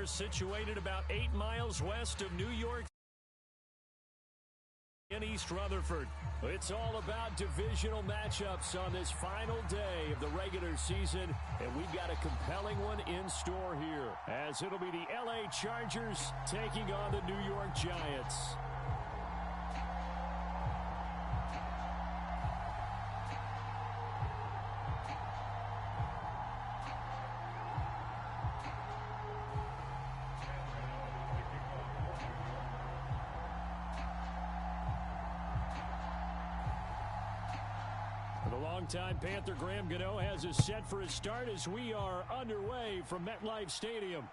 they're situated about 8 miles west of New York in East Rutherford. It's all about divisional matchups on this final day of the regular season, and we've got a compelling one in store here, as it'll be the LA Chargers taking on the New York Giants. The longtime Panther Graham Gano has us set for his start as we are underway from MetLife Stadium.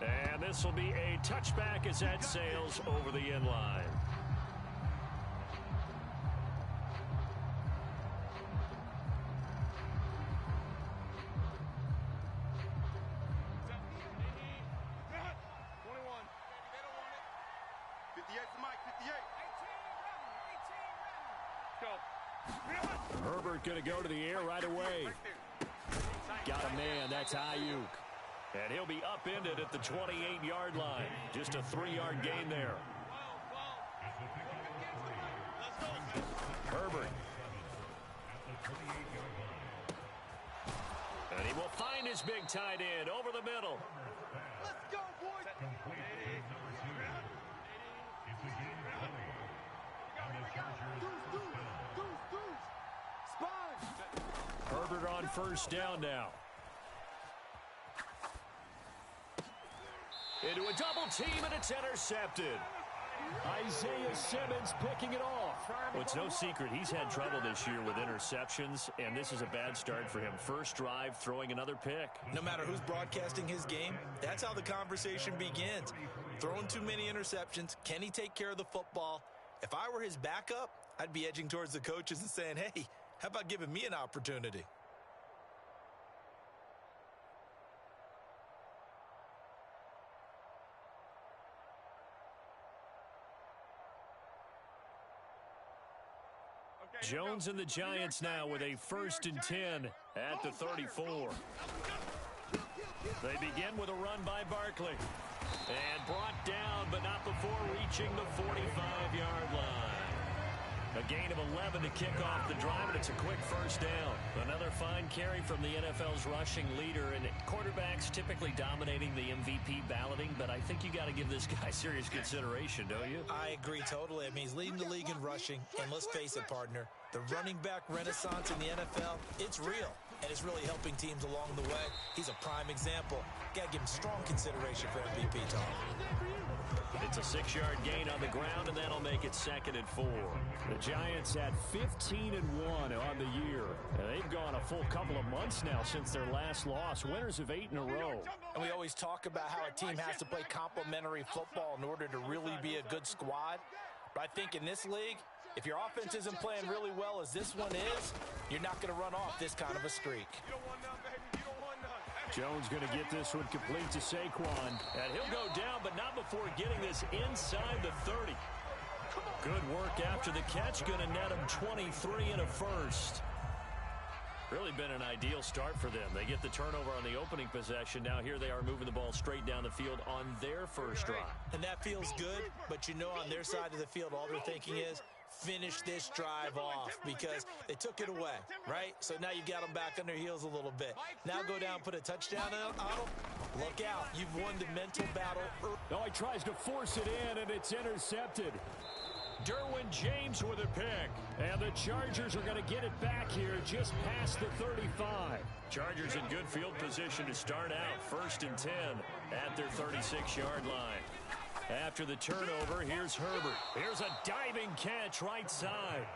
And this will be a touchback as that sails over the end line. Herbert going to go to the air right away. Got a man. That's Ayuk. And he'll be upended at the 28-yard line. Just a 3-yard gain there. Herbert. And he will find his big tight end over the middle. Let's go, boys. Herbert on first down now. Into a double team, and it's intercepted. Isaiah Simmons picking it off. Well, it's no secret he's had trouble this year with interceptions, and this is a bad start for him. First drive, throwing another pick. No matter who's broadcasting his game, that's how the conversation begins. Throwing too many interceptions, can he take care of the football? If I were his backup, I'd be edging towards the coaches and saying, hey, how about giving me an opportunity? Jones and the Giants now with a 1st and 10 at the 34. They begin with a run by Barkley. And brought down, but not before reaching the 45-yard line. A gain of 11 to kick off the drive, and it's a quick first down. Another fine carry from the NFL's rushing leader, and quarterbacks typically dominating the MVP balloting, but I think you got to give this guy serious consideration, don't you? I agree totally. I mean, he's leading the league in rushing, and let's face it, partner, the running back renaissance in the NFL, it's real, and it's really helping teams along the way. He's a prime example. Got to give him strong consideration for MVP talk. It's a 6-yard gain on the ground, and that'll make it 2nd and 4. The Giants had 15-1 on the year. And they've gone a full couple of months now since their last loss. Winners of 8 in a row. And we always talk about how a team has to play complementary football in order to really be a good squad. But I think in this league, if your offense isn't playing really well as this one is, you're not going to run off this kind of a streak. Jones going to get this one complete to Saquon. And he'll go down, but not before getting this inside the 30. Good work after the catch. Going to net him 23 and a first. Really been an ideal start for them. They get the turnover on the opening possession. Now here they are moving the ball straight down the field on their first drive. And that feels good, but you know on their side of the field, all they're thinking is, finish this drive off because they took it away, right? So now you've got them back on their heels a little bit. Now go down, put a touchdown on them. Look out. You've won the mental battle. No, he tries to force it in, and it's intercepted. Derwin James with a pick. And the Chargers are going to get it back here just past the 35. Chargers in good field position to start out. 1st and 10 at their 36-yard line. After the turnover, here's Herbert. Here's a diving catch right side.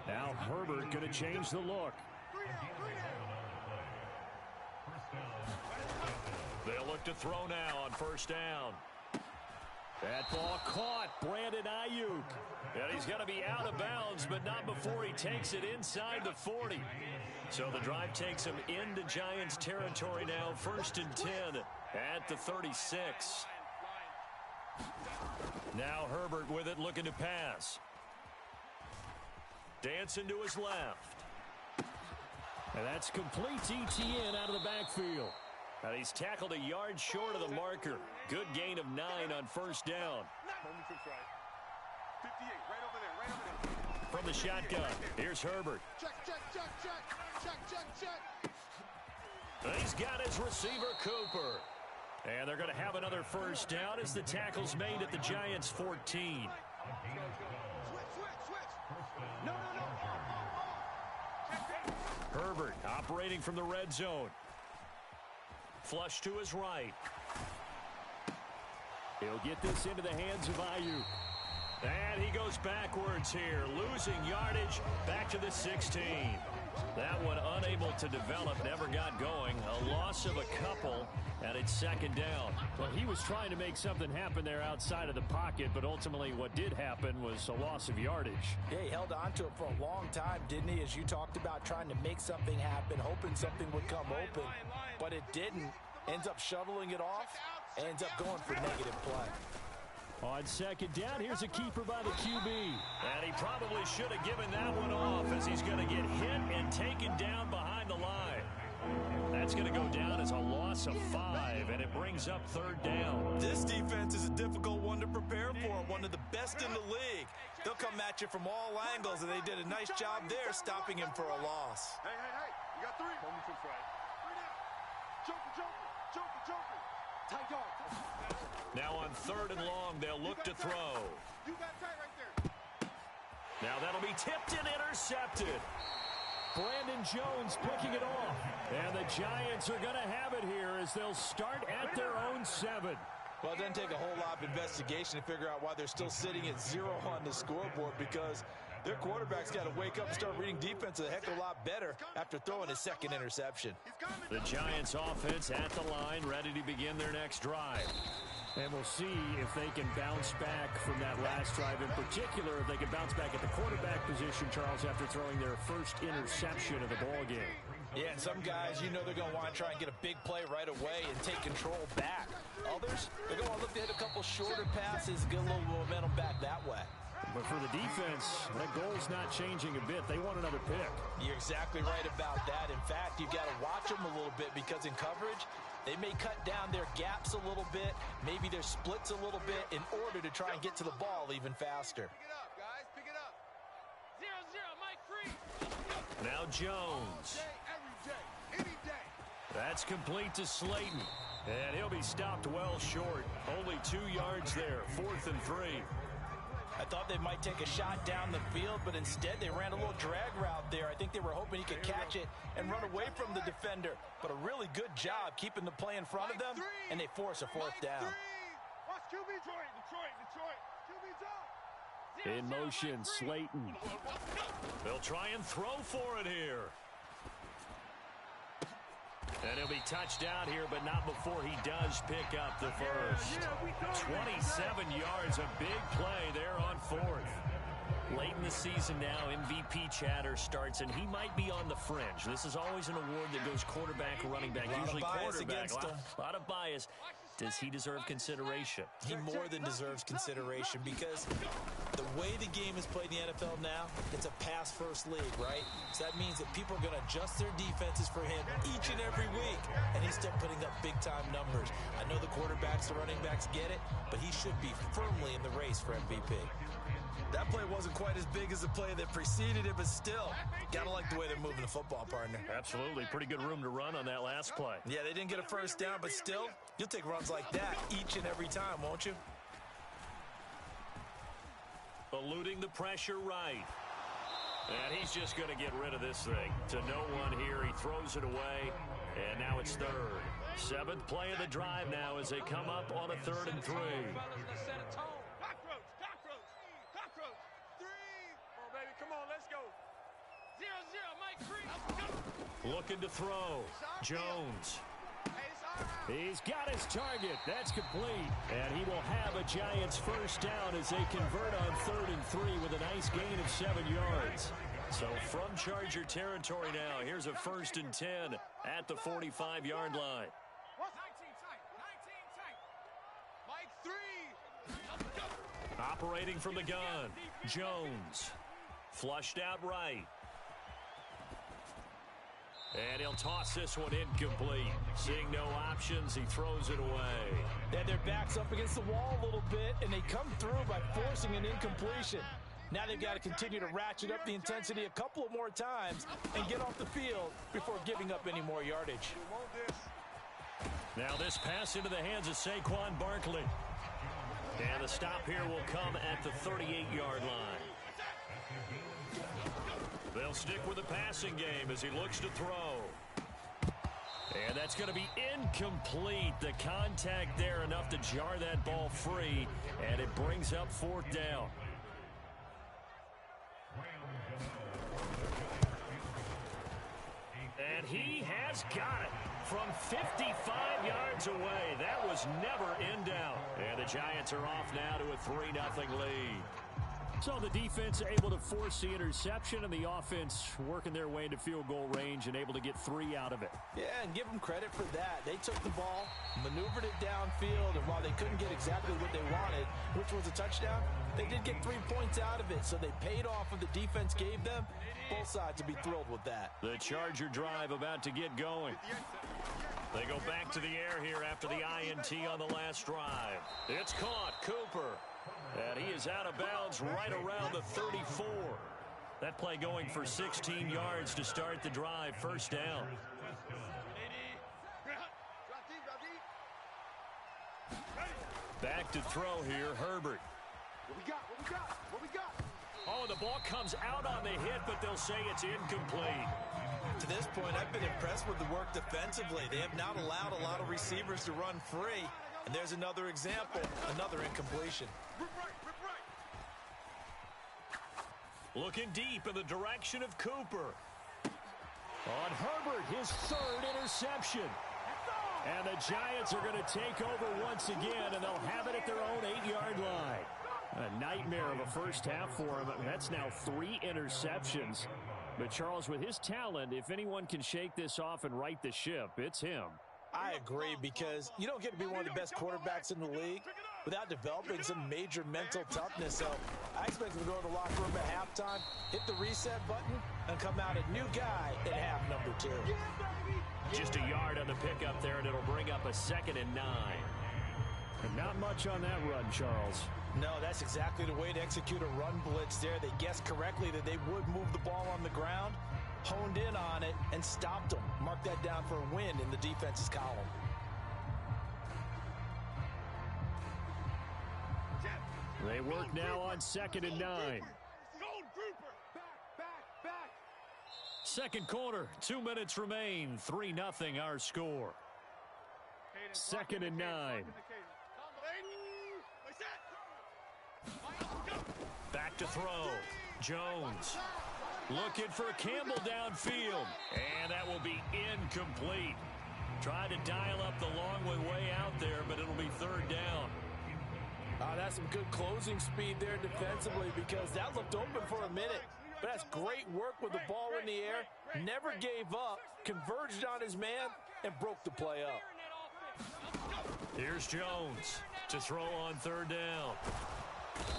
Now Herbert going to change the look. They'll look to throw now on 1st down. That ball caught. Brandon Ayuk. And he's going to be out of bounds, but not before he takes it inside the 40. So the drive takes him into Giants territory now. 1st and 10 at the 36. Now Herbert with it, looking to pass. Dancing to his left. And that's complete to ETN out of the backfield. And he's tackled a yard short of the marker. Good gain of 9 on first down. From the shotgun, here's Herbert. He's got his receiver, Cooper. And they're going to have another first down as the tackle's made at the Giants' 14. Herbert operating from the red zone. Flush to his right. He'll get this into the hands of Ayuk. And he goes backwards here, losing yardage back to the 16. That one unable to develop, never got going. A loss of a couple, and it's second down. Well, he was trying to make something happen there outside of the pocket, but ultimately what did happen was a loss of yardage. Yeah, he held on to it for a long time, didn't he? As you talked about trying to make something happen, hoping something would come open, but it didn't. Ends up shuttling it off, ends up going for negative play. On second down, here's a keeper by the QB. And he probably should have given that one off as he's going to get hit and taken down behind the line. That's going to go down as a loss of 5, and it brings up third down. This defense is a difficult one to prepare for, one of the best in the league. They'll come at you from all angles, and they did a nice job there stopping him for a loss. Hey, you got 3. Joker. Tight yard. Now on third and long, they'll look to throw. You got tight right there. Now that'll be tipped and intercepted. Brandon Jones picking it off. And the Giants are going to have it here as they'll start at their own 7. Well, it doesn't take a whole lot of investigation to figure out why they're still sitting at 0 on the scoreboard, because their quarterback's got to wake up and start reading defense a heck of a lot better after throwing his second interception. The Giants offense at the line, ready to begin their next drive. And we'll see if they can bounce back from that last drive. In particular, if they can bounce back at the quarterback position, Charles, after throwing their first interception of the ballgame. Yeah, and some guys, you know they're going to want to try and get a big play right away and take control back. Others, they're going to look to hit a couple shorter passes and get a little momentum back that way. But for the defense, that goal's not changing a bit. They want another pick. You're exactly right about that. In fact, you've got to watch them a little bit, because in coverage, they may cut down their gaps a little bit, maybe their splits a little bit, in order to try and get to the ball even faster. Pick it up, guys. Pick it up. 0-0, Mike free. Now Jones. Every day, any day. That's complete to Slayton. And he'll be stopped well short. Only 2 yards there. 4th and 3. I thought they might take a shot down the field, but instead they ran a little drag route there. I think they were hoping he could catch it and run away from the defender. But a really good job keeping the play in front of them, and they force a 4th down. Watch QB Detroit. QB's up. In motion, Slayton. They'll try and throw for it here. And he'll be touched down here, but not before he does pick up the first. 27 yards, a big play there on 4th. Late in the season now, MVP chatter starts, and he might be on the fringe. This is always an award that goes quarterback, running back, usually quarterback. A lot of bias. Does he deserve consideration? He more than deserves consideration, because the way the game is played in the NFL now, it's a pass-first league, right? So that means that people are going to adjust their defenses for him each and every week, and he's still putting up big-time numbers. I know the quarterbacks, the running backs get it, but he should be firmly in the race for MVP. That play wasn't quite as big as the play that preceded it, but still, gotta like the way they're moving the football, partner. Absolutely. Pretty good room to run on that last play. Yeah, they didn't get a first down, but still, you'll take runs like that each and every time, won't you? Eluding the pressure right. And he's just going to get rid of this thing. To no one here. He throws it away. And now it's 3rd. 7th play of the drive now as they come up on a 3rd and 3. Looking to throw. Jones. He's got his target. That's complete. And he will have a Giants first down as they convert on 3rd and 3 with a nice gain of 7 yards. So from Charger territory now, here's a 1st and 10 at the 45-yard line. 19 tight. Mike 3. Operating from the gun. Jones. Flushed out right. And he'll toss this one incomplete. Seeing no options, he throws it away. And their back's up against the wall a little bit, and they come through by forcing an incompletion. Now they've got to continue to ratchet up the intensity a couple of more times and get off the field before giving up any more yardage. Now this pass into the hands of Saquon Barkley. And the stop here will come at the 38-yard line. They'll stick with the passing game as he looks to throw. And that's going to be incomplete. The contact there enough to jar that ball free, and it brings up fourth down. And he has got it from 55 yards away. That was never in doubt. And the Giants are off now to a 3-0 lead. So the defense able to force the interception, and the offense working their way into field goal range and able to get 3 out of it. Yeah, and give them credit for that. They took the ball, maneuvered it downfield, and while they couldn't get exactly what they wanted, which was a touchdown, they did get 3 points out of it, so they paid off what the defense gave them. Both sides will be thrilled with that. The Charger drive about to get going. They go back to the air here after the INT on the last drive. It's caught. Cooper. And he is out of bounds right around the 34. That play going for 16 yards to start the drive. First down. Back to throw here, Herbert. What we got? What we got? What we got? Oh, the ball comes out on the hit, but they'll say it's incomplete. To this point, I've been impressed with the work defensively. They have not allowed a lot of receivers to run free. And there's another example, another incompletion. Looking deep in the direction of Cooper. On Herbert, his 3rd interception. And the Giants are going to take over once again, and they'll have it at their own 8-yard line. A nightmare of a first half for him. That's now 3 interceptions. But Charles, with his talent, if anyone can shake this off and right the ship, it's him. I agree, because you don't get to be one of the best quarterbacks in the league without developing some major mental toughness. So I expect him to go in the locker room at halftime, hit the reset button, and come out a new guy in half number 2. Just a yard on the pickup there, and it'll bring up a 2nd and 9. And not much on that run, Charles. No, that's exactly the way to execute a run blitz there. They guessed correctly that they would move the ball on the ground, honed in on it, and stopped them. Mark that down for a win in the defense's column. They work now on 2nd and 9. Second quarter, 2 minutes remain. 3-0 our score. 2nd and 9. Back to throw. Jones looking for Campbell downfield. And that will be incomplete. Tried to dial up the long way out there, but it'll be 3rd down. That's some good closing speed there defensively, because that looked open for a minute. But that's great work with the ball in the air. Never gave up, converged on his man, and broke the play up. Here's Jones to throw on 3rd down.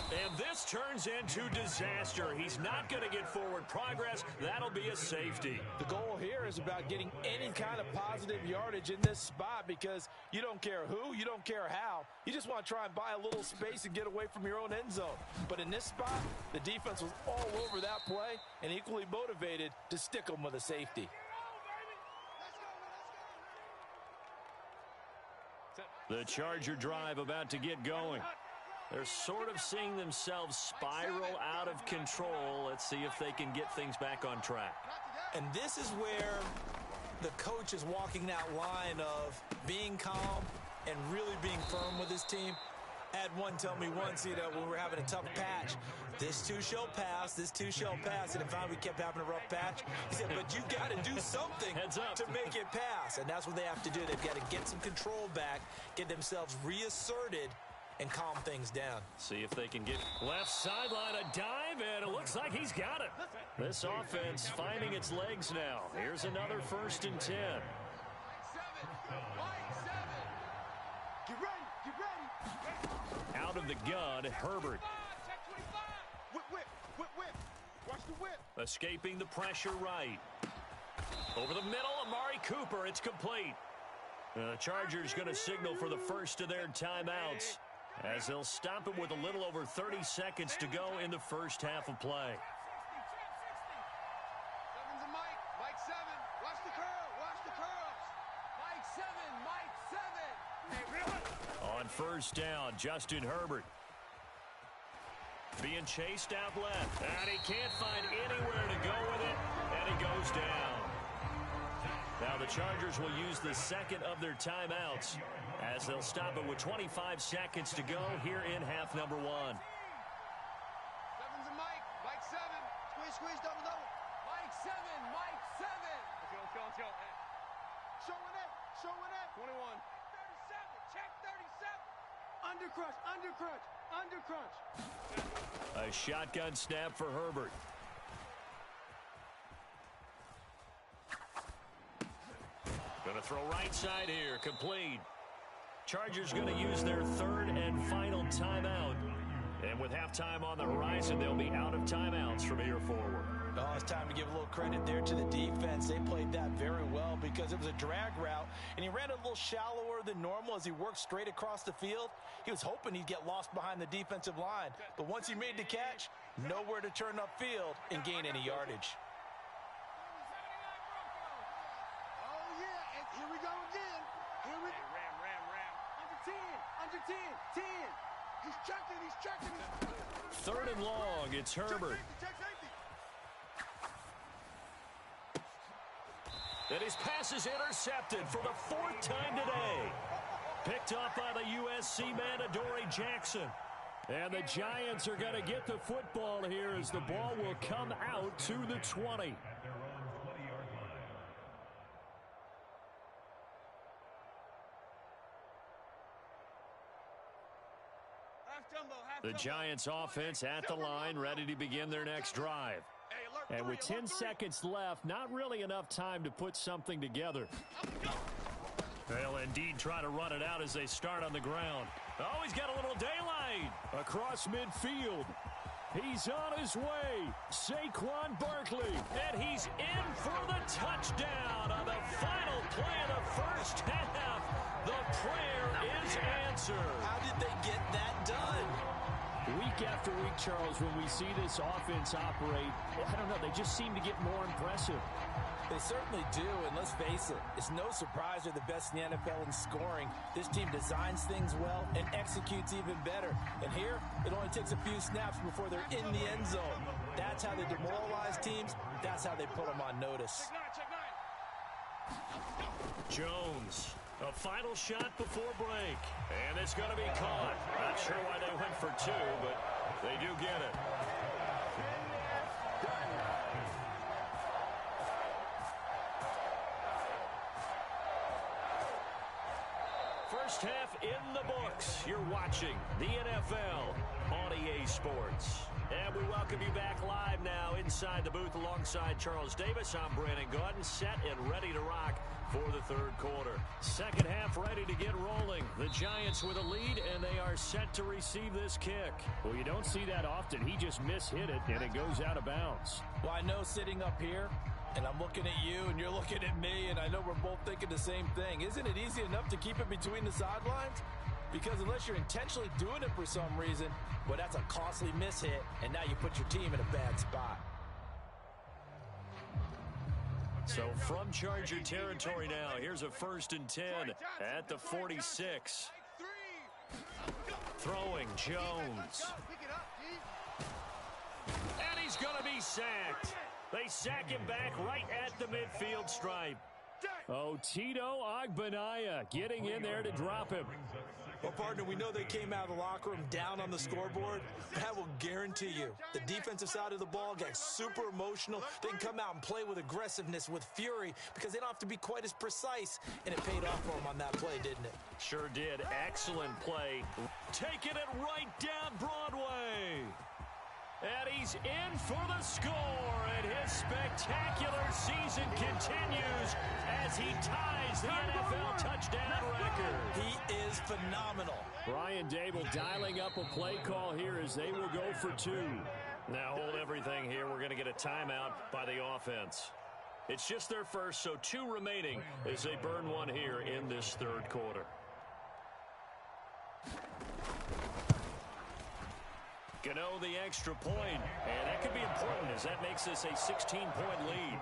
And this turns into disaster. He's not going to get forward progress. That'll be a safety. The goal here is about getting any kind of positive yardage in this spot, because you don't care who, you don't care how. You just want to try and buy a little space and get away from your own end zone. But in this spot, the defense was all over that play and equally motivated to stick them with a safety. The Charger drive about to get going. They're sort of seeing themselves spiral out of control. Let's see if they can get things back on track. And this is where the coach is walking that line of being calm and really being firm with his team. I had one tell me once, when we were having a tough patch, this too shall pass, this too shall pass. And in fact, we kept having a rough patch. He said, but you got to do something to make it pass. And that's what they have to do. They've got to get some control back, get themselves reasserted, and calm things down. See if they can get left sideline, a dive, and it looks like he's got it. This offense finding its legs now. Here's another 1st and 10. Get ready, get ready. Out of the gun, Herbert. Whip, whip, whip, whip. Watch the whip. Escaping the pressure right. Over the middle, Amari Cooper. It's complete. The Chargers going to signal for the first of their timeouts as they'll stop it with a little over 30 seconds to go in the first half of play. Seven's a Mike. Mike 7. Watch the curl. Watch the curls. Mike 7. Mike 7. On first down, Justin Herbert. Being chased out left. And he can't find anywhere to go with it. And he goes down. Now the Chargers will use the second of their timeouts as they'll stop it with 25 seconds to go here in half number 1. Seven's a Mike. Mike 7. Squeeze, double. Mike 7. Mike 7. Let's go. Showing it. 21. 37. Check 37. Undercrunch. A shotgun snap for Herbert. Going to throw right side here. Complete. Chargers going to use their third and final timeout. And with halftime on the horizon, they'll be out of timeouts from here forward. Oh, it's time to give a little credit there to the defense. They played that very well because it was a drag route, and he ran a little shallower than normal as he worked straight across the field. He was hoping he'd get lost behind the defensive line, but once he made the catch, nowhere to turn upfield and gain any yardage. Oh, yeah. And here we go again. Ram. Under 10. 10. He's checking. Third and long. It's Herbert. Check safety. And his pass is intercepted for the 4th time today. Picked up by the USC man, Adoree Jackson. And the Giants are going to get the football here as the ball will come out to the 20. The Giants offense at the line, ready to begin their next drive. And with 10 seconds left, not really enough time to put something together. They'll indeed try to run it out as they start on the ground. Oh, he's got a little daylight. Across midfield. He's on his way. Saquon Barkley. And he's in for the touchdown on the final play of the first half. The prayer is answered. How did they get that done? Week after week, Charles, when we see this offense operate, I don't know, they just seem to get more impressive. They certainly do, and let's face it, it's no surprise they're the best in the NFL in scoring. This team designs things well and executes even better. And here, it only takes a few snaps before they're in the end zone. That's how they demoralize teams. That's how they put them on notice. Jones, a final shot before break. And it's going to be caught. Not sure why they went for 2, but they do get it. First half in the books. You're watching the NFL on EA Sports. And we welcome you back live now inside the booth alongside Charles Davis. I'm Brandon Gaudin, set and ready to rock for the third quarter. Second half ready to get rolling. The Giants with a lead, and they are set to receive this kick. Well, you don't see that often. He just mishit it, and it goes out of bounds. Well, I know sitting up here, and I'm looking at you, and you're looking at me, and I know we're both thinking the same thing. Isn't it easy enough to keep it between the sidelines? Because unless you're intentionally doing it for some reason, well, that's a costly mishit, and now you put your team in a bad spot. So from Charger territory now, here's a 1st and 10 at the 46. Throwing Jones. And he's going to be sacked. They sack him back right at the midfield stripe. Oh, Tito Agbanaya getting in there to drop him. Well, partner, we know they came out of the locker room down on the scoreboard. That will guarantee you the defensive side of the ball got super emotional. They can come out and play with aggressiveness, with fury, because they don't have to be quite as precise. And it paid off for them on that play, didn't it? Sure did. Excellent play. Taking it right down Broadway. And he's in for the score, and his spectacular season continues as he ties the NFL touchdown record. He is phenomenal. Brian Dable dialing up a play call here as they will go for 2. Now hold everything here. We're going to get a timeout by the offense. It's just their first, so 2 remaining as they burn one here in this third quarter. Gano the extra point, and that could be important as that makes this a 16-point lead.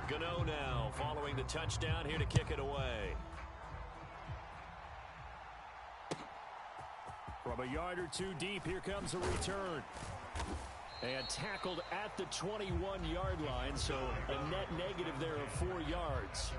Gano now following the touchdown here to kick it away. From a yard or 2 deep, here comes a return. And tackled at the 21-yard line, so a net negative there of 4 yards.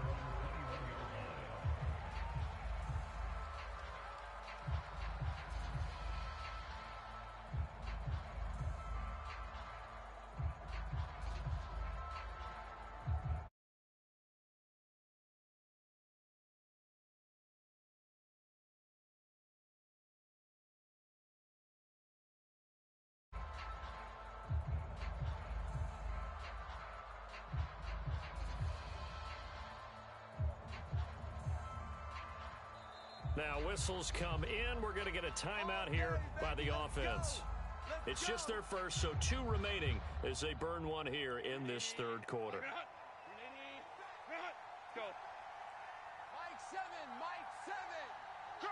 Now whistles come in. We're going to get a timeout here by the offense. It's just their first, so 2 remaining as they burn one here in this third quarter. Go. Mike 7, Mike 7. Kill.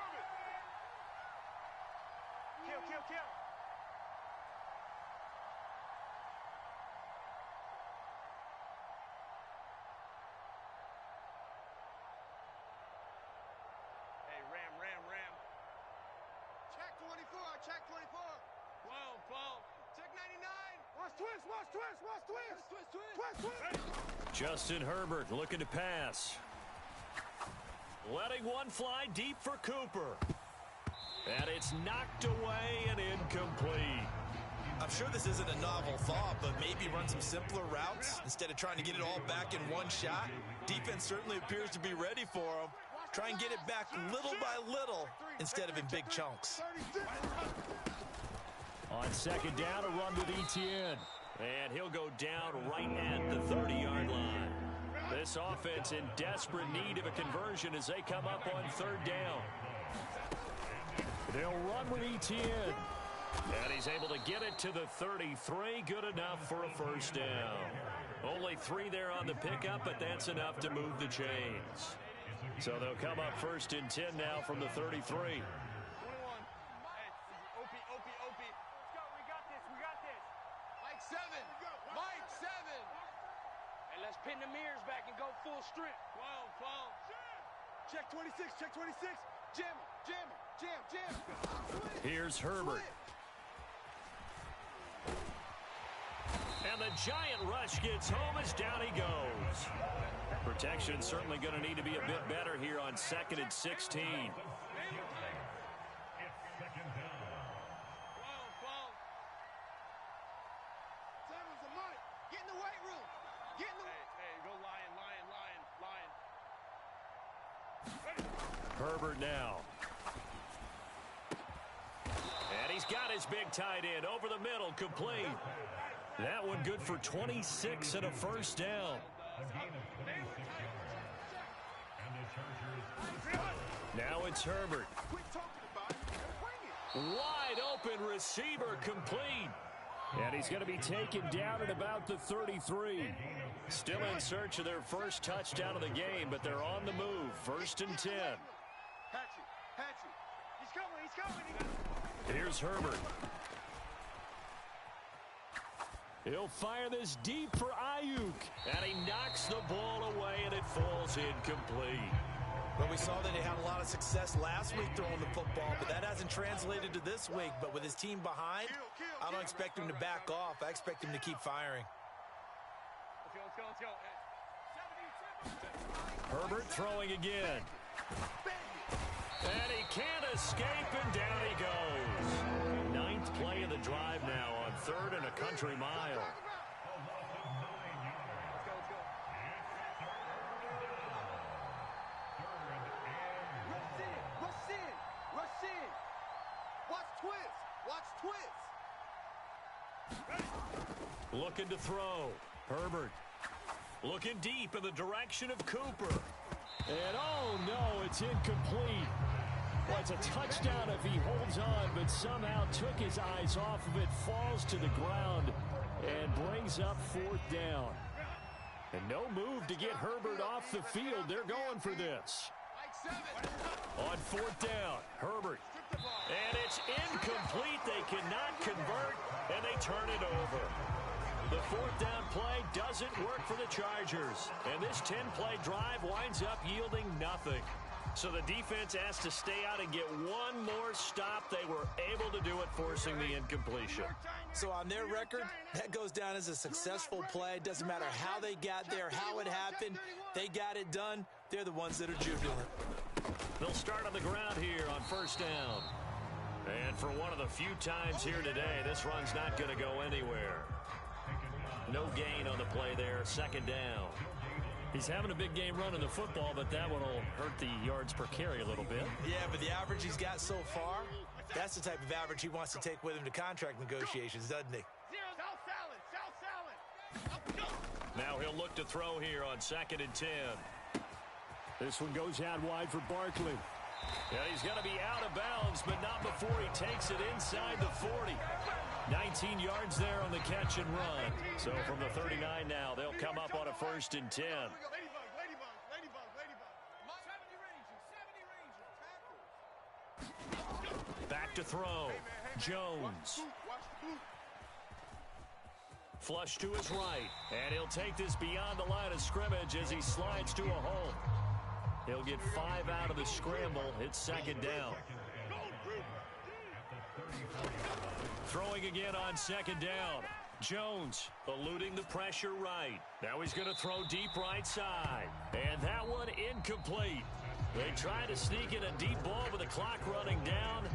Ram. Check 24. Check 24. 12. Check 99. Watch twist. Justin Herbert looking to pass. Letting one fly deep for Cooper. And it's knocked away and incomplete. I'm sure this isn't a novel thought, but maybe run some simpler routes instead of trying to get it all back in one shot. Defense certainly appears to be ready for him. Try and get it back little by little instead of in big chunks. On second down, a run with Etienne. And he'll go down right at the 30-yard line. This offense in desperate need of a conversion as they come up on third down. They'll run with Etienne. And he's able to get it to the 33. Good enough for a first down. Only 3 there on the pickup, but that's enough to move the chains. So they'll come up first and 10 now from the 33. 21. Hey, Opie. Let's go. We got this. Mike 7. Hey, let's pin the mirrors back and go full strength. 12. Check 26. Jam. Here's Herbert. And the giant rush gets home as down he goes. Protection certainly going to need to be a bit better here on 2nd and 16. 12. Seven's a Mike. Get in the weight room. Hey, go lion. Herbert now. And he's got his big tight end over the middle, complete. That one good for 26 and a first down. Now it's Herbert. Wide open receiver, complete. And he's going to be taken down at about the 33. Still in search of their first touchdown of the game, but they're on the move. 1st and 10. Hatchet. He's coming. Here's Herbert. He'll fire this deep for Ayuk. And he knocks the ball away, and it falls incomplete. Well, we saw that he had a lot of success last week throwing the football, but that hasn't translated to this week. But with his team behind, I don't expect him to back off. I expect him to keep firing. Let's go. Herbert throwing again. And he can't escape, and down he goes. 9th play of the drive now on 3rd and a country mile. Rush in. Watch twist. Looking to throw. Herbert looking deep in the direction of Cooper. And oh no, it's incomplete. Well, it's a touchdown if he holds on, but somehow took his eyes off of it, falls to the ground. and brings up 4th down. And no move to get Herbert off the field. They're going for this. On 4th down, Herbert. And it's incomplete. They cannot convert, and they turn it over. The 4th down play doesn't work for the Chargers. And this 10-play drive winds up yielding nothing. So the defense has to stay out and get one more stop. They were able to do it, forcing the incompletion. So on their record, that goes down as a successful play. Doesn't matter how they got there, how it happened. They got it done. They're the ones that are jubilant. They'll start on the ground here on 1st down. And for one of the few times here today, this run's not going to go anywhere. No gain on the play there, 2nd down. He's having a big game running the football, but that one will hurt the yards per carry a little bit. Yeah, but the average he's got so far, that's the type of average he wants to take with him to contract negotiations, doesn't he? Now he'll look to throw here on 2nd and 10. This one goes out wide for Barkley. Yeah, he's going to be out of bounds, but not before he takes it inside the 40. 19 yards there on the catch and run. So from the 39 now, they'll come up on a 1st and 10. Back to throw. Jones. Flush to his right. And he'll take this beyond the line of scrimmage as he slides to a hole. He'll get 5 out of the scramble. It's 2nd down. Throwing again on 2nd down. Jones eluding the pressure right. Now he's going to throw deep right side. And that one incomplete. They try to sneak in a deep ball with the clock running down,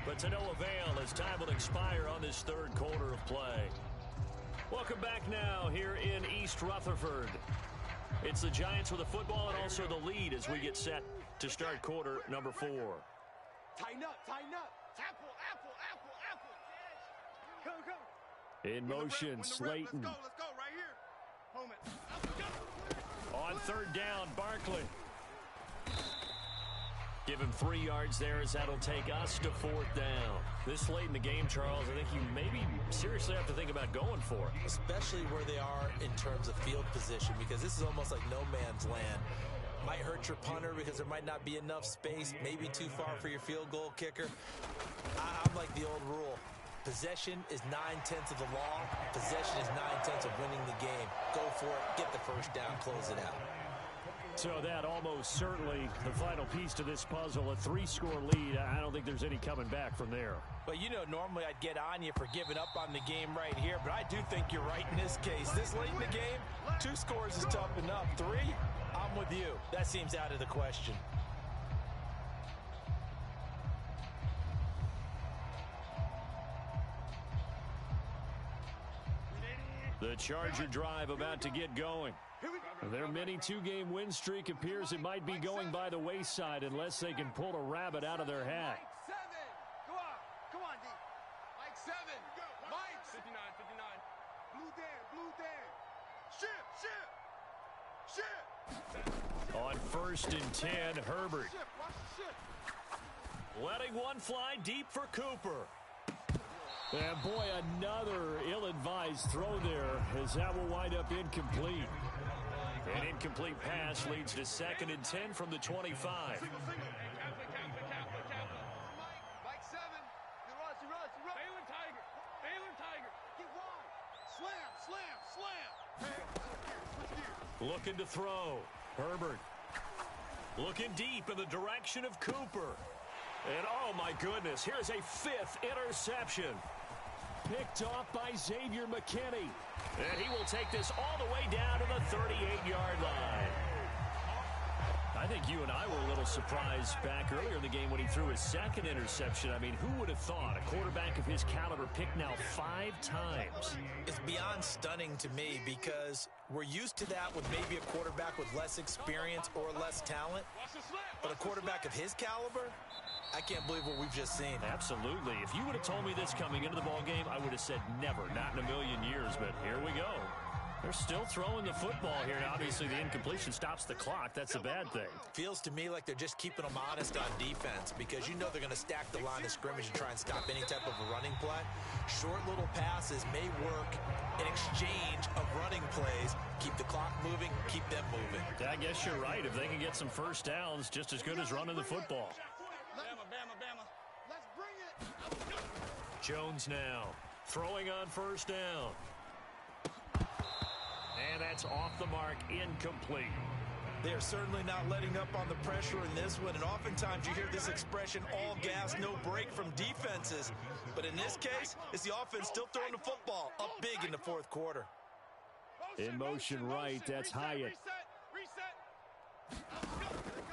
but to no avail as time will expire on this 3rd quarter of play. Welcome back now here in East Rutherford. It's the Giants with the football and also the lead as we get set to start quarter number 4. Tighten up, tighten up. Apple, apple, apple, apple. Go, go. In motion, Slayton. Let's go right here. Home it. On 3rd down, Barkley. Give him 3 yards there as that'll take us to 4th down. This late in the game, Charles, I think you maybe seriously have to think about going for it. Especially where they are in terms of field position, because this is almost like no man's land. Might hurt your punter because there might not be enough space, maybe too far for your field goal kicker. I'm like the old rule. Possession is 9/10 of the law. Possession is 9/10 of winning the game. Go for it, get the 1st down, close it out. So that almost certainly the final piece to this puzzle, a 3-score lead. I don't think there's any coming back from there. Well, you know, normally I'd get on you for giving up on the game right here, but I do think you're right in this case. This late in the game, 2 scores is tough enough. 3, I'm with you. That seems out of the question. The Charger drive about to get going. Their mini 2-game win streak appears it might be going by the wayside unless they can pull a rabbit out of their hat. Mike 7. Come on, D. Mike 7. Mike 59, 59. Blue Dan, blue Dan. Ship. On 1st and 10, Herbert. Letting one fly deep for Cooper. And boy, another ill-advised throw there as that will wind up incomplete. An incomplete pass leads to 2nd and 10 from the 25. Mike 7. He runs. Baylor Tiger. Get wide. Slam. Looking to throw. Herbert. Looking deep in the direction of Cooper. And oh my goodness, here's a 5th interception. Picked off by Xavier McKinney. And he will take this all the way down to the 38-yard line. I think you and I were a little surprised back earlier in the game when he threw his 2nd interception. I mean, who would have thought a quarterback of his caliber picked now 5 times? It's beyond stunning to me because we're used to that with maybe a quarterback with less experience or less talent. But a quarterback of his caliber, I can't believe what we've just seen. Absolutely. If you would have told me this coming into the ball game, I would have said never, not in a million years. But here we go. They're still throwing the football here. Now, obviously, the incompletion stops the clock. That's a bad thing. Feels to me like they're just keeping them honest on defense because you know they're going to stack the line of scrimmage and try and stop any type of a running play. Short little passes may work in exchange of running plays. Keep the clock moving, keep them moving. I guess you're right. If they can get some first downs, just as good as running the football. Bama, Bama, Bama. Let's bring it. Jones now throwing on first down. And that's off the mark, incomplete. They are certainly not letting up on the pressure in this one, and oftentimes you hear this expression, all gas, no break from defenses. But in this case, it's the offense still throwing the football up big in the fourth quarter. In motion right, that's Hyatt.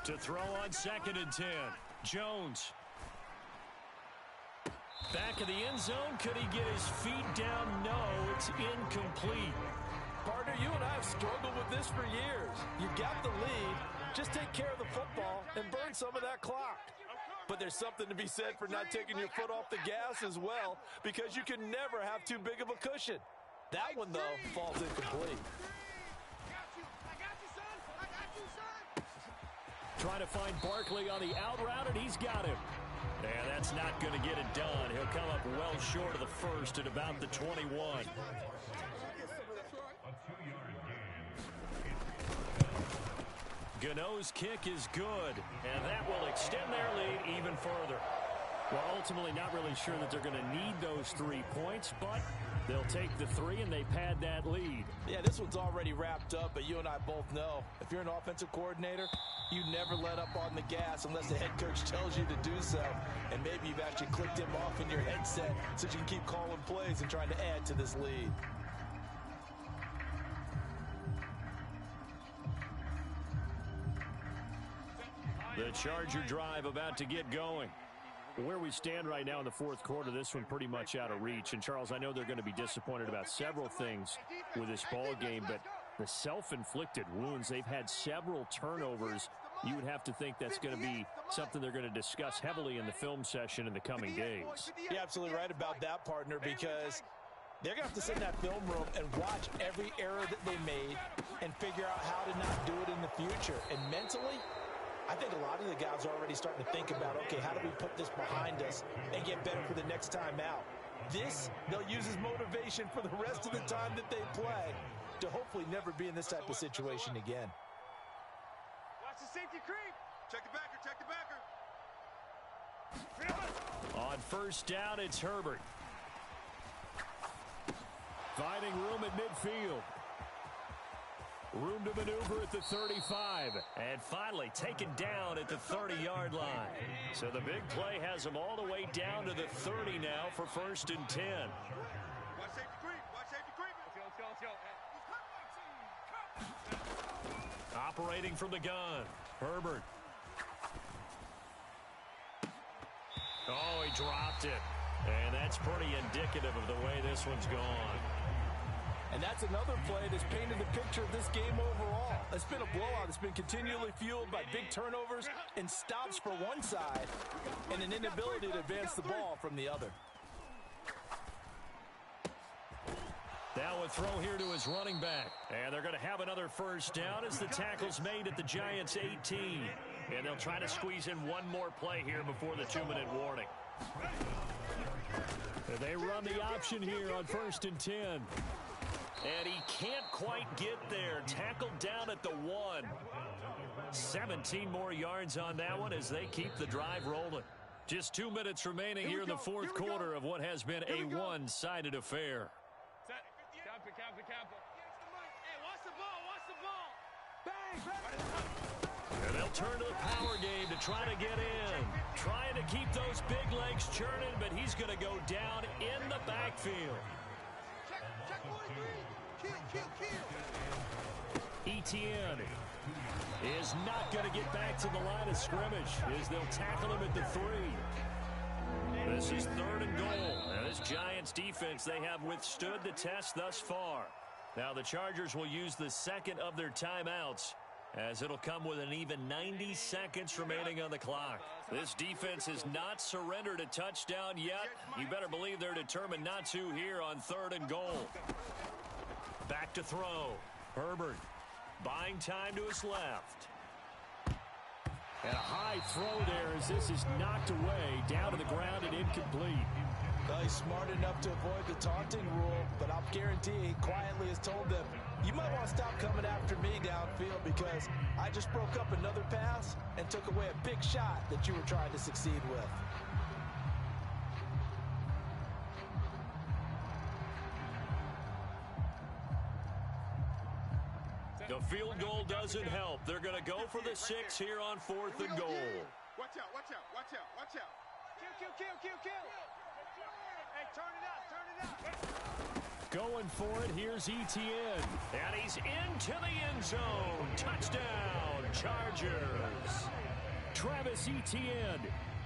To throw on 2nd and 10. Jones. Back of the end zone. Could he get his feet down? No, it's incomplete. Partner, you and I have struggled with this for years. You got the lead. Just take care of the football and burn some of that clock. But there's something to be said for not taking your foot off the gas as well, because you can never have too big of a cushion. That one, though, falls incomplete. Trying to find Barkley on the out route, and he's got him. And that's not going to get it done. He'll come up well short of the first at about the 21. Gano's kick is good, and that will extend their lead even further. Well, ultimately not really sure that they're going to need those 3 points, but they'll take the 3 and they pad that lead. Yeah, this one's already wrapped up, but you and I both know if you're an offensive coordinator, you never let up on the gas unless the head coach tells you to do so. And maybe you've actually clicked him off in your headset so you can keep calling plays and trying to add to this lead. The Charger drive about to get going. Where we stand right now in the fourth quarter, this one pretty much out of reach. And, Charles, I know they're going to be disappointed about several things with this ball game, but the self-inflicted wounds, they've had several turnovers. You would have to think that's going to be something they're going to discuss heavily in the film session in the coming days. You're absolutely right about that, partner, because they're going to have to sit in that film room and watch every error that they made and figure out how to not do it in the future. And mentally, I think a lot of the guys are already starting to think about, okay, how do we put this behind us and get better for the next time out? This, they'll use as motivation for the rest of the time that they play to hopefully never be in this type of situation again. Watch the safety creep. Check the backer, check the backer. On first down, it's Herbert. Finding room at midfield. Room to maneuver at the 35. And finally taken down at the 30-yard line. So the big play has them all the way down to the 30 now for 1st and 10. Watch safety creep, watch safety creep. Let's go. Operating from the gun. Herbert. Oh, he dropped it. And that's pretty indicative of the way this one's gone. And that's another play that's painted the picture of this game overall. It's been a blowout. It's been continually fueled by big turnovers and stops for one side and an inability to advance the ball from the other. Now a throw here to his running back. And they're going to have another first down as the tackle's made at the Giants' 18. And they'll try to squeeze in one more play here before the 2-minute warning. And they run the option here on 1st and 10. And he can't quite get there. Tackled down at the 1. 17 more yards on that one as they keep the drive rolling. Just 2 minutes remaining here in the fourth quarter of what has been a one-sided affair. Hey, watch the ball, watch the ball. Bang, And they'll turn to the power game to try to get in. Trying to keep those big legs churning, but he's going to go down in the backfield. Check 43. Kill. Etienne is not going to get back to the line of scrimmage as they'll tackle him at the 3. This is 3rd and goal. Now this Giants defense, they have withstood the test thus far. Now the Chargers will use the second of their timeouts as it'll come with an even 90 seconds remaining on the clock. This defense has not surrendered a touchdown yet. You better believe they're determined not to here on 3rd and goal. Back to throw. Herbert buying time to his left. And a high throw there as this is knocked away, down to the ground and incomplete. Well, he's smart enough to avoid the taunting rule, but I'll guarantee he quietly has told them, you might want to stop coming after me downfield because I just broke up another pass and took away a big shot that you were trying to succeed with. The field goal doesn't help. They're going to go for the 6 here on 4th and goal. Watch out, watch out, watch out, watch out. Kill. Hey, turn it up. Going for it, here's Etienne. And he's into the end zone. Touchdown, Chargers. Travis Etienne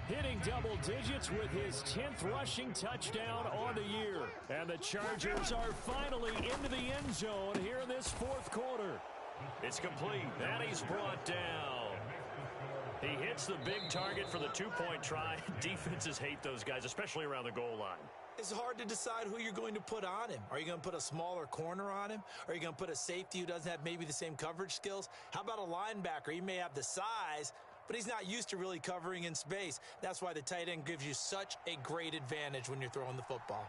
hitting double digits with his 10th rushing touchdown on the year. And the Chargers are finally into the end zone here in this 4th quarter. It's complete, and he's brought down. He hits the big target for the 2-point try. Defenses hate those guys, especially around the goal line. It's hard to decide who you're going to put on him. Are you going to put a smaller corner on him? Are you going to put a safety who doesn't have maybe the same coverage skills? How about a linebacker? He may have the size, but he's not used to really covering in space. That's why the tight end gives you such a great advantage when you're throwing the football.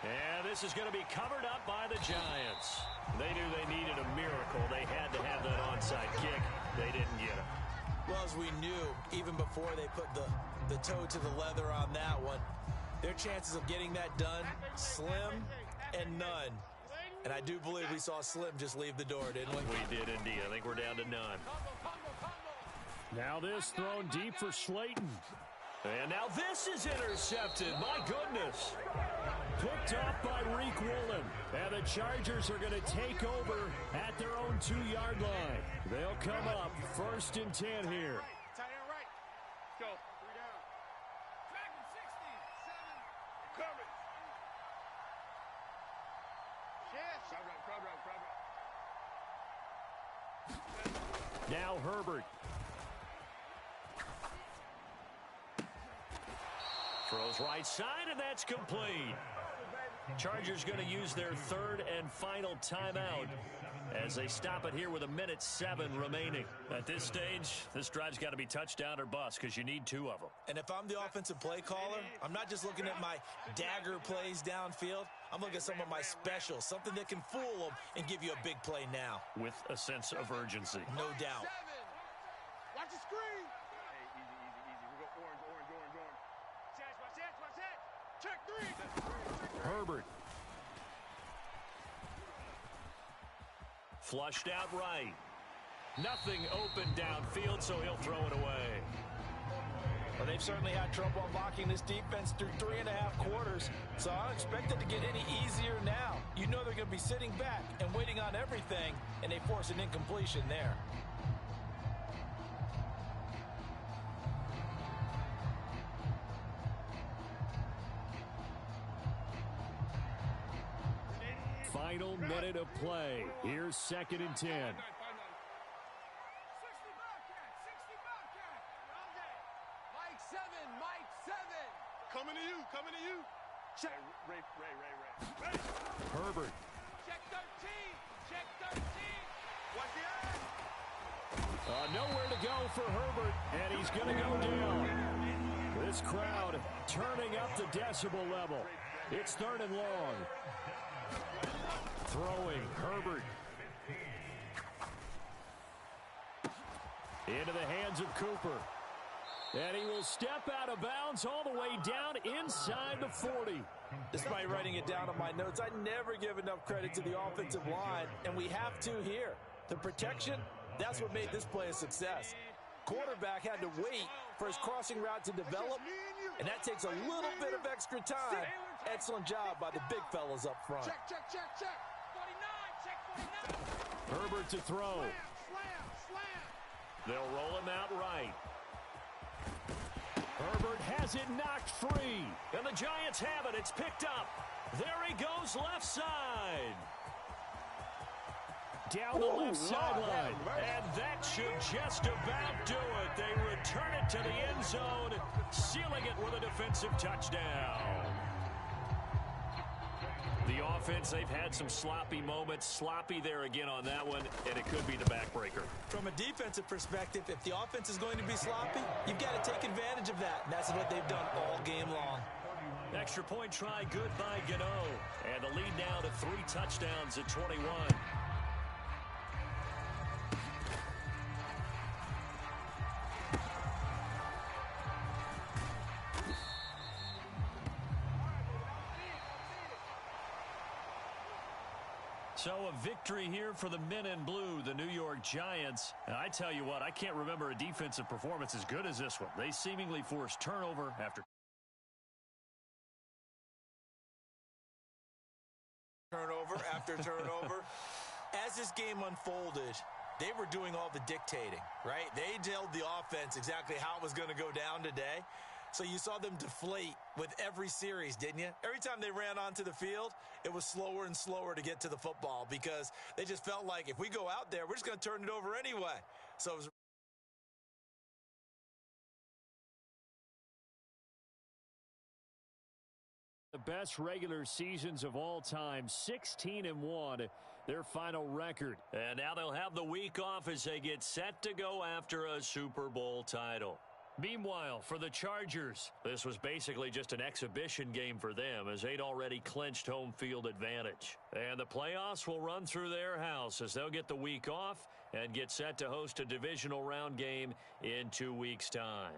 And this is going to be covered up by the Giants. They knew they needed a miracle. They had to have that onside kick. They didn't get it. Well, as we knew, even before they put the toe to the leather on that one, their chances of getting that done, slim and none. And I do believe we saw Slim just leave the door, didn't we? We did indeed. I think we're down to none. Now this thrown deep for Slayton. And now this is intercepted. My goodness. Picked up by Reek Woolen. And the Chargers are going to take over at their own 2-yard line. They'll come up 1st and 10 here. Tight end right. Let's go. 3 down. Dragon 60. 7. Coverage. Crowd. Now Herbert. Throws right side, and that's complete. Chargers going to use their 3rd and final timeout as they stop it here with 1:07 remaining. At this stage, this drive's got to be touchdown or bust because you need 2 of them. And if I'm the offensive play caller, I'm not just looking at my dagger plays downfield. I'm looking at some of my specials, something that can fool them and give you a big play now. With a sense of urgency. No doubt. 7. Watch the screen. Hey, easy. We go orange. Watch that. Check 3. Herbert. Flushed out right. Nothing open downfield, so he'll throw it away. Well, they've certainly had trouble unlocking this defense through 3.5 quarters, so I don't expect it to get any easier now. You know they're going to be sitting back and waiting on everything, and they force an incompletion there. Final minute of play. Here's 2nd and 10. 60 Bobcat. Mike 7. Coming to you. Check. Ray. Herbert. Check 13. Watch the eye. Nowhere to go for Herbert, and he's going to go down. This crowd turning up the decibel level. It's 3rd and long. Throwing, Herbert. Into the hands of Cooper. And he will step out of bounds all the way down inside the 40. Despite writing it down on my notes, I never give enough credit to the offensive line, and we have to here. The protection, that's what made this play a success. Quarterback had to wait for his crossing route to develop, and that takes a little bit of extra time. Excellent job by the big fellas up front. Check. 49. Check 49. Herbert to throw. Slam. They'll roll him out right. Herbert has it knocked free. And the Giants have it. It's picked up. There he goes left side. Down the left sideline. And that should just about do it. They return it to the end zone, sealing it with a defensive touchdown. The offense, they've had some sloppy moments. Sloppy there again on that one, and it could be the backbreaker. From a defensive perspective, if the offense is going to be sloppy, you've got to take advantage of that. And that's what they've done all game long. Extra point try good by Gano. And the lead now to 3 touchdowns at 21. So a victory here for the men in blue, the New York Giants. And I tell you what, I can't remember a defensive performance as good as this one. They seemingly forced turnover after turnover after turnover. As this game unfolded, they were doing all the dictating, right? They told the offense exactly how it was going to go down today. So you saw them deflate with every series, didn't you? Every time they ran onto the field, it was slower and slower to get to the football because they just felt like if we go out there, we're just going to turn it over anyway. So it was the best regular seasons of all time, 16-1, their final record. And now they'll have the week off as they get set to go after a Super Bowl title. Meanwhile, for the Chargers, this was basically just an exhibition game for them as they'd already clinched home field advantage. And the playoffs will run through their house as they'll get the week off and get set to host a divisional round game in 2 weeks' time.